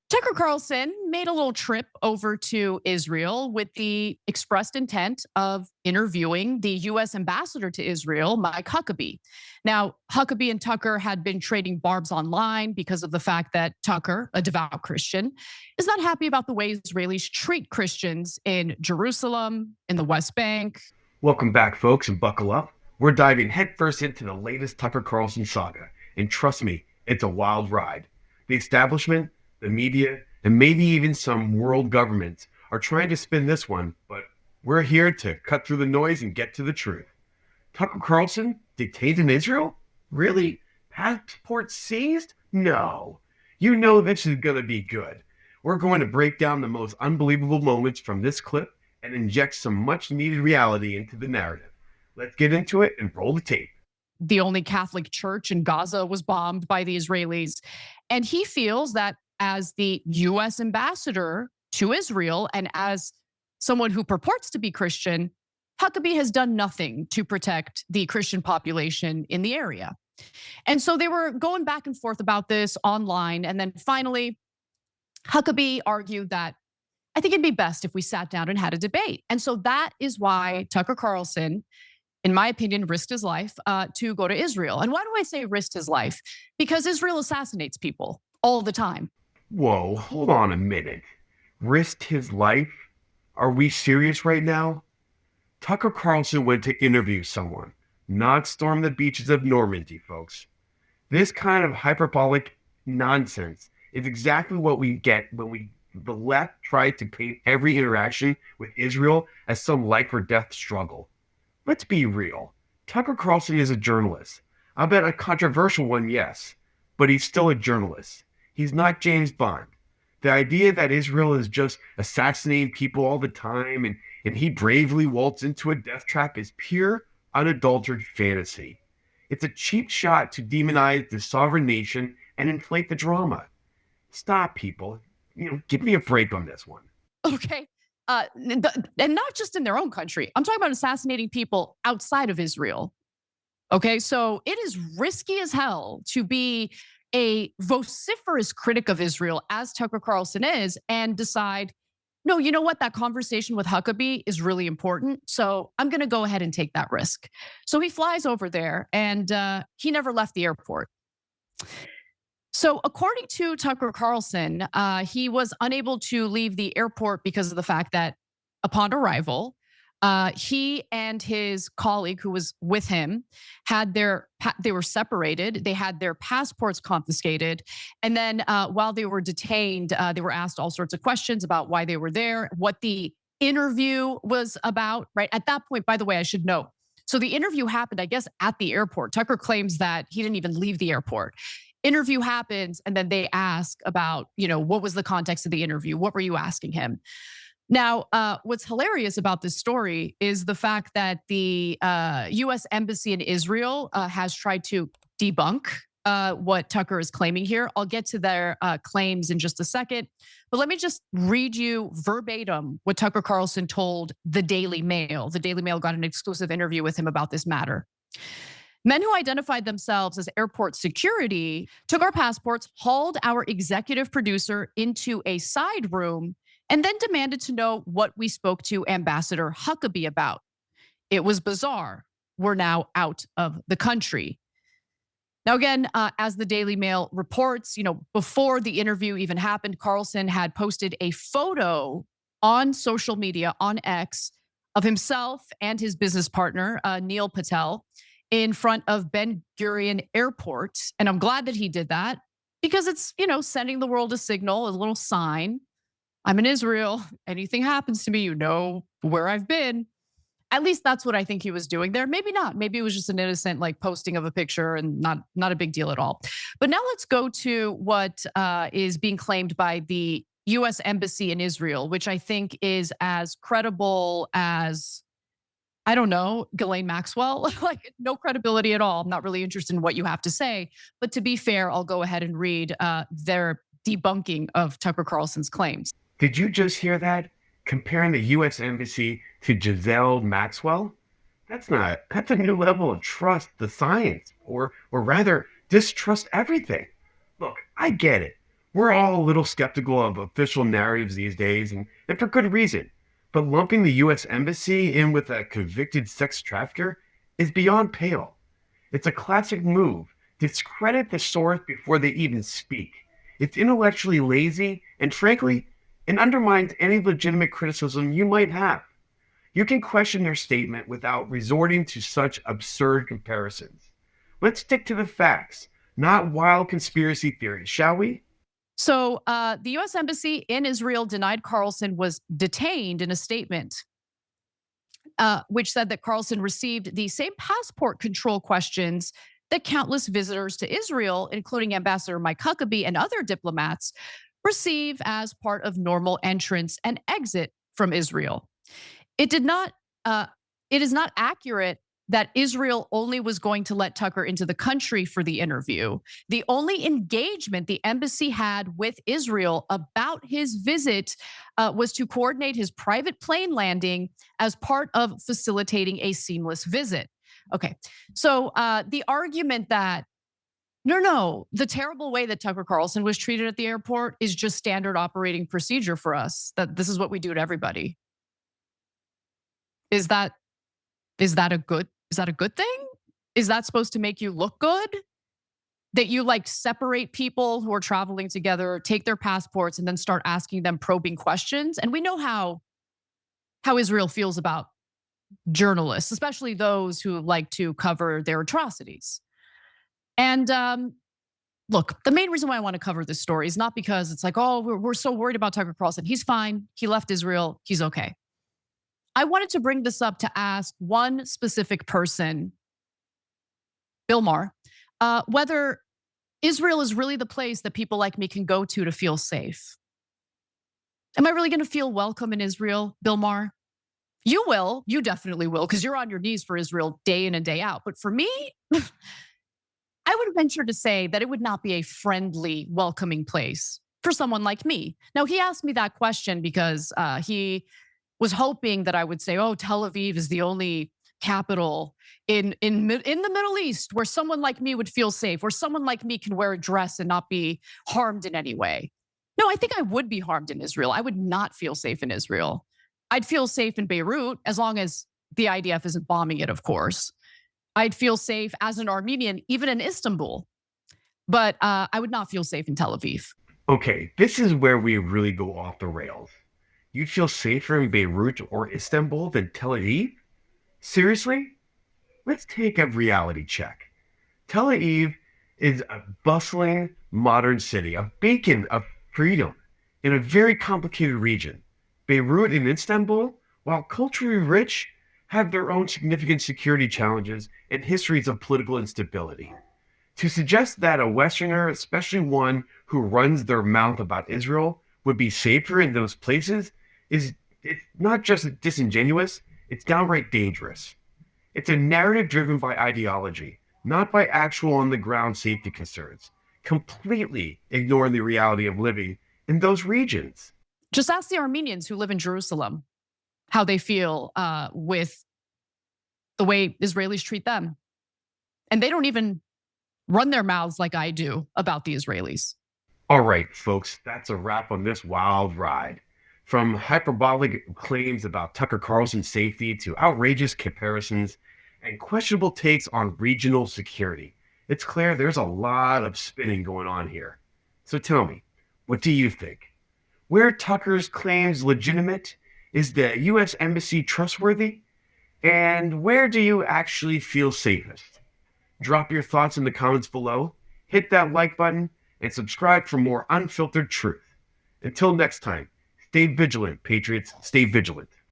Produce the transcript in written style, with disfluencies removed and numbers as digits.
Tucker Carlson made a little trip over to Israel with the expressed intent of interviewing the US ambassador to Israel, Mike Huckabee. Now, Huckabee and Tucker had been trading barbs online because of the fact that Tucker, a devout Christian, is not happy about the way Israelis treat Christians in Jerusalem, in the West Bank. Welcome back, folks, and buckle up. We're diving headfirst into the latest Tucker Carlson saga. And trust me, it's a wild ride. The establishment, the media, and maybe even some world governments are trying to spin this one, but we're here to cut through the noise and get to the truth. Tucker Carlson, detained in Israel? Really? Passport seized? No. You know this is going to be good. We're going to break down the most unbelievable moments from this clip and inject some much needed reality into the narrative. Let's get into it and roll the tape. The only Catholic church in Gaza was bombed by the Israelis. And he feels that as the US ambassador to Israel and as someone who purports to be Christian, Huckabee has done nothing to protect the Christian population in the area. And so they were going back and forth about this online. And then finally, Huckabee argued that I think it'd be best if we sat down and had a debate. And so that is why Tucker Carlson, in my opinion, risked his life to go to Israel. And why do I say risked his life? Because Israel assassinates people all the time. Whoa, hold on a minute. Risked his life? Are we serious right now? Tucker Carlson went to interview someone, not storm the beaches of Normandy, folks. This kind of hyperbolic nonsense is exactly what we get when the left try to paint every interaction with Israel as some life or death struggle. Let's be real. Tucker Carlson is a journalist. I bet a controversial one, yes, but he's still a journalist. He's not James Bond. The idea that Israel is just assassinating people all the time and he bravely waltzed into a death trap is pure, unadulterated fantasy. It's a cheap shot to demonize the sovereign nation and inflate the drama. Stop, people. Give me a break on this one. Okay. And not just in their own country. I'm talking about assassinating people outside of Israel. Okay, so it is risky as hell to be a vociferous critic of Israel, as Tucker Carlson is, and decide, no, you know what? That conversation with Huckabee is really important. So I'm going to go ahead and take that risk. So he flies over there and he never left the airport. So according to Tucker Carlson, he was unable to leave the airport because of the fact that upon arrival, he and his colleague who was with him they were separated. They had their passports confiscated. And then while they were detained, they were asked all sorts of questions about why they were there, what the interview was about, right? At that point, by the way, I should note. So the interview happened, I guess, at the airport. Tucker claims that he didn't even leave the airport. Interview happens, and then they ask about, what was the context of the interview? What were you asking him? Now, what's hilarious about this story is the fact that the US Embassy in Israel has tried to debunk what Tucker is claiming here. I'll get to their claims in just a second. But let me just read you verbatim what Tucker Carlson told the Daily Mail. The Daily Mail got an exclusive interview with him about this matter. Men who identified themselves as airport security took our passports, hauled our executive producer into a side room, and then demanded to know what we spoke to Ambassador Huckabee about. It was bizarre. We're now out of the country. Now, again, as the Daily Mail reports, before the interview even happened, Carlson had posted a photo on social media, on X, of himself and his business partner, Neil Patel, in front of Ben Gurion Airport. And I'm glad that he did that because it's, sending the world a signal, a little sign. I'm in Israel. Anything happens to me, you know where I've been. At least that's what I think he was doing there. Maybe not. Maybe it was just an innocent posting of a picture and not a big deal at all. But now let's go to what is being claimed by the US Embassy in Israel, which I think is as credible as, I don't know, Ghislaine Maxwell, no credibility at all. I'm not really interested in what you have to say. But to be fair, I'll go ahead and read their debunking of Tucker Carlson's claims. Did you just hear that? Comparing the U.S. Embassy to Ghislaine Maxwell? That's a new level of trust the science, or rather, distrust everything. Look, I get it. We're all a little skeptical of official narratives these days, and for good reason. But lumping the US Embassy in with a convicted sex trafficker is beyond pale. It's a classic move. Discredit the source before they even speak. It's intellectually lazy, and frankly, it undermines any legitimate criticism you might have. You can question their statement without resorting to such absurd comparisons. Let's stick to the facts, not wild conspiracy theories, shall we? So the US Embassy in Israel denied Carlson was detained in a statement, which said that Carlson received the same passport control questions that countless visitors to Israel, including Ambassador Mike Huckabee and other diplomats, receive as part of normal entrance and exit from Israel. It did not. It is not accurate that Israel only was going to let Tucker into the country for the interview. The only engagement the embassy had with Israel about his visit was to coordinate his private plane landing as part of facilitating a seamless visit. Okay, so the argument that no, the terrible way that Tucker Carlson was treated at the airport is just standard operating procedure for us. That this is what we do to everybody. Is that a good thing? Is that supposed to make you look good? That you like separate people who are traveling together, take their passports, and then start asking them probing questions? And we know how Israel feels about journalists, especially those who like to cover their atrocities. And look, the main reason why I want to cover this story is not because it's like, oh, we're so worried about Tucker Carlson. He's fine. He left Israel. He's okay. I wanted to bring this up to ask one specific person, Bill Maher, whether Israel is really the place that people like me can go to feel safe. Am I really going to feel welcome in Israel, Bill Maher? You will. You definitely will, because you're on your knees for Israel day in and day out. But for me, I would venture to say that it would not be a friendly, welcoming place for someone like me. Now, he asked me that question because he was hoping that I would say, "Oh, Tel Aviv is the only capital in the Middle East where someone like me would feel safe, where someone like me can wear a dress and not be harmed in any way." No, I think I would be harmed in Israel. I would not feel safe in Israel. I'd feel safe in Beirut as long as the IDF isn't bombing it, of course. I'd feel safe as an Armenian, even in Istanbul. But I would not feel safe in Tel Aviv. Okay, this is where we really go off the rails. You'd feel safer in Beirut or Istanbul than Tel Aviv? Seriously? Let's take a reality check. Tel Aviv is a bustling modern city, a beacon of freedom in a very complicated region. Beirut and Istanbul, while culturally rich, have their own significant security challenges and histories of political instability. To suggest that a Westerner, especially one who runs their mouth about Israel, would be safer in those places is it's not just disingenuous, it's downright dangerous. It's a narrative driven by ideology, not by actual on the ground safety concerns, completely ignoring the reality of living in those regions. Just ask the Armenians who live in Jerusalem how they feel with the way Israelis treat them. And they don't even run their mouths like I do about the Israelis. All right, folks, that's a wrap on this wild ride. From hyperbolic claims about Tucker Carlson's safety to outrageous comparisons and questionable takes on regional security, it's clear there's a lot of spinning going on here. So tell me, what do you think? Where Tucker's claims legitimate? Is the US Embassy trustworthy? And where do you actually feel safest? Drop your thoughts in the comments below, hit that like button, and subscribe for more unfiltered truth. Until next time, stay vigilant, Patriots, stay vigilant.